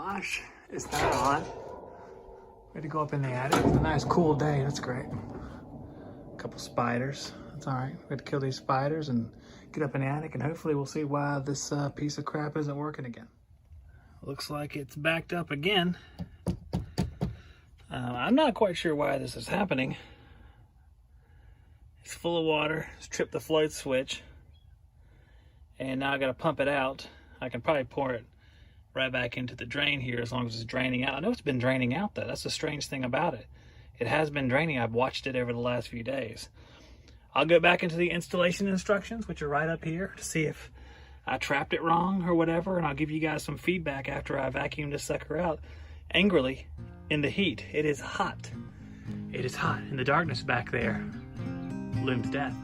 gosh, is that on? We had to go up in the attic. It's a nice cool day, that's great. A couple spiders, that's all right. We had to kill these spiders and get up in the attic, and hopefully we'll see why this piece of crap isn't working again. Looks like it's backed up again. I'm not quite sure why this is happening. It's full of water, it's tripped the float switch, and now I gotta pump it out. I can probably pour it right back into the drain here as long as it's draining out. I know it's been draining out though. That's the strange thing about it. It has been draining. I've watched it over the last few days. I'll go back into the installation instructions, which are right up here, to see if I trapped it wrong or whatever, and I'll give you guys some feedback after I vacuum this sucker out angrily in the heat. It is hot. It is hot. And the darkness back there looms death.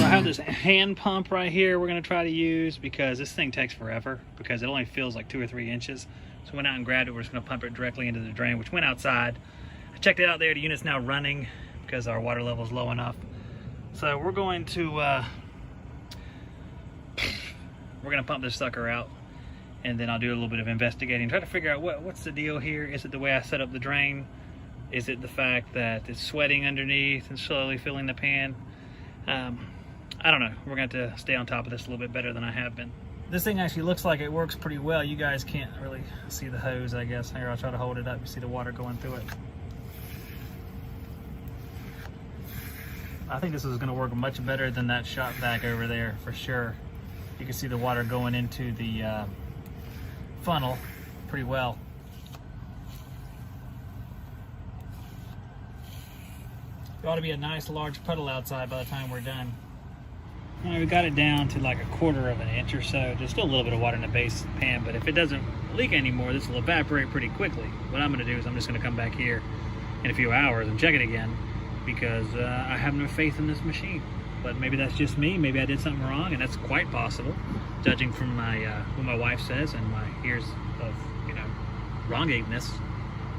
I have this hand pump right here we're going to try to use because this thing takes forever because it only fills like 2 or 3 inches. So we went out and grabbed it. We're just going to pump it directly into the drain, which went outside. I checked it out there. The unit's now running because our water level is low enough. So we're going to pump this sucker out, and then I'll do a little bit of investigating, try to figure out what's the deal here. Is it the way I set up the drain? Is it the fact that it's sweating underneath and slowly filling the pan? I don't know. We're going to have to stay on top of this a little bit better than I have been. This thing actually looks like it works pretty well. You guys can't really see the hose, I guess. Here, I'll try to hold it up. You see the water going through it. I think this is going to work much better than that shop vac over there, for sure. You can see the water going into the funnel pretty well. There ought to be a nice large puddle outside by the time we're done. All right, we got it down to like 1/4 of an inch or so. There's still a little bit of water in the base pan, but if it doesn't leak anymore, this will evaporate pretty quickly. What I'm going to do is I'm just going to come back here in a few hours and check it again because I have no faith in this machine. But maybe that's just me. Maybe I did something wrong, and that's quite possible, judging from my what my wife says and my years of wrongingness.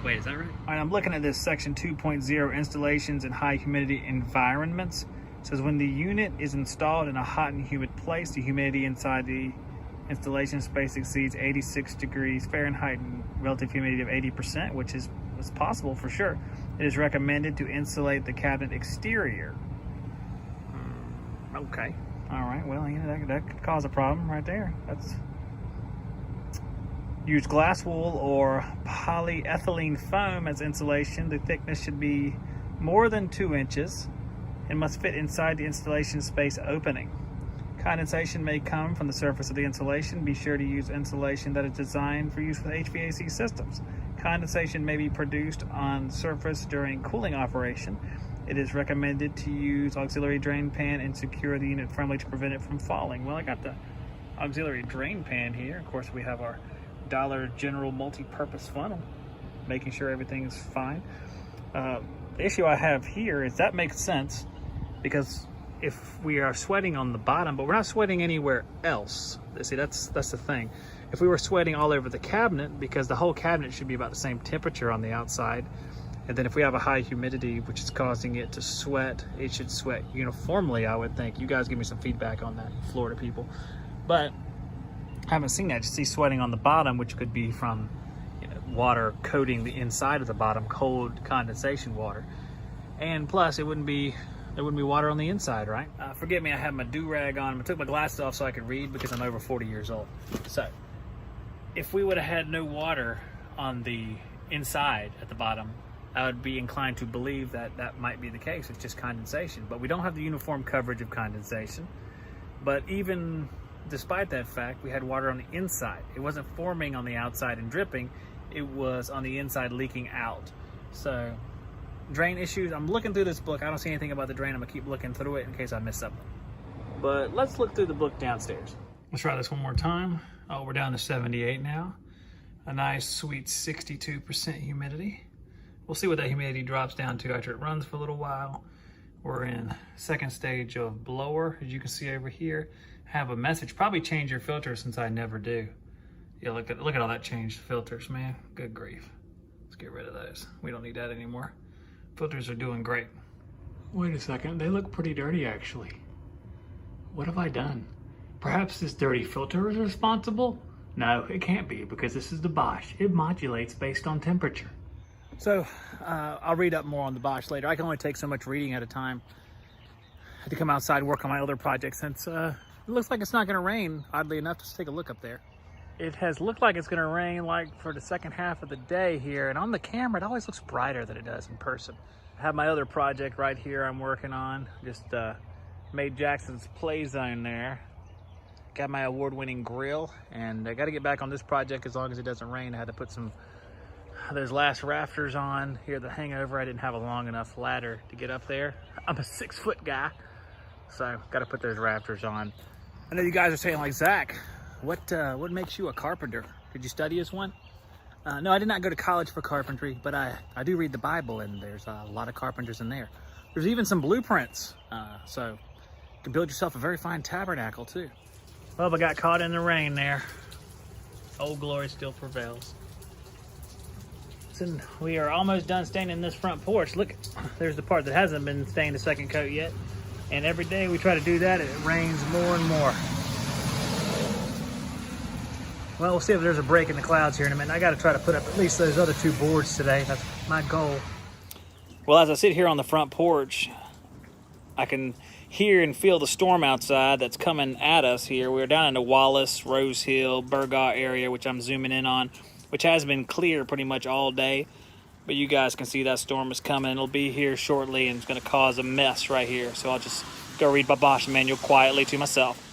Wait, is that right? All right, I'm looking at this section 2.0 installations in high humidity environments. It says when the unit is installed in a hot and humid place, the humidity inside the installation space exceeds 86 degrees Fahrenheit and relative humidity of 80%, which is possible for sure. It is recommended to insulate the cabinet exterior. Okay, all right, well, that could cause a problem right there. Use glass wool or polyethylene foam as insulation. The thickness should be more than 2 inches and must fit inside the installation space opening. Condensation may come from the surface of the insulation. Be sure to use insulation that is designed for use with HVAC systems. Condensation may be produced on surface during cooling operation. It is recommended to use auxiliary drain pan and secure the unit firmly to prevent it from falling. Well, I got the auxiliary drain pan here. Of course, we have our Dollar General multi-purpose funnel, making sure everything is fine. The issue I have here is that makes sense because if we are sweating on the bottom, but we're not sweating anywhere else. See, that's the thing. If we were sweating all over the cabinet, because the whole cabinet should be about the same temperature on the outside, and then if we have a high humidity, which is causing it to sweat, it should sweat uniformly, I would think. You guys give me some feedback on that, Florida people. But I haven't seen that. Just see sweating on the bottom, which could be from water coating the inside of the bottom, cold condensation water. And plus, there wouldn't be water on the inside, right? Forgive me, I have my do-rag on. I took my glasses off so I could read because I'm over 40 years old. So, if we would have had no water on the inside at the bottom, I would be inclined to believe that that might be the case. It's just condensation. But we don't have the uniform coverage of condensation. But even despite that fact, we had water on the inside. It wasn't forming on the outside and dripping. It was on the inside leaking out. So drain issues, I'm looking through this book. I don't see anything about the drain. I'm gonna keep looking through it in case I miss something. But let's look through the book downstairs. Let's try this one more time. Oh, we're down to 78 now. A nice sweet 62% humidity. We'll see what that humidity drops down to after it runs for a little while. We're in second stage of blower, as you can see over here. Have a message, probably change your filter since I never do. Yeah, look at all that changed filters, man. Good grief. Let's get rid of those. We don't need that anymore. Filters are doing great. Wait a second, they look pretty dirty actually. What have I done? Perhaps this dirty filter is responsible? No, it can't be because this is the Bosch. It modulates based on temperature. So I'll read up more on the Bosch later. I can only take so much reading at a time. I had to come outside and work on my other projects since it looks like it's not gonna rain, oddly enough. Let's take a look up there. It has looked like it's gonna rain like for the second half of the day here, and on the camera it always looks brighter than it does in person. I have my other project right here I'm working on. Just made Jackson's play zone there. Got my award-winning grill, and I gotta get back on this project as long as it doesn't rain. I had to put those last rafters on here, the hangover. I didn't have a long enough ladder to get up there. I'm a 6-foot guy, so gotta put those rafters on. I know you guys are saying like, Zach, what makes you a carpenter? Did you study as one? No, I did not go to college for carpentry, but I do read the Bible, and there's a lot of carpenters in there. There's even some blueprints, so you can build yourself a very fine tabernacle too. Well, I got caught in the rain there. Old glory still prevails. So we are almost done staining this front porch. Look, there's the part that hasn't been stained a second coat yet. And every day we try to do that, it rains more and more. Well, we'll see if there's a break in the clouds here in a minute. I got to try to put up at least those other 2 boards today. That's my goal. Well, as I sit here on the front porch, I can hear and feel the storm outside that's coming at us here. We're down in the Wallace, Rose Hill, Burgaw area, which I'm zooming in on, which has been clear pretty much all day. But you guys can see that storm is coming. It'll be here shortly, and it's going to cause a mess right here. So I'll just go read my Bosch manual quietly to myself.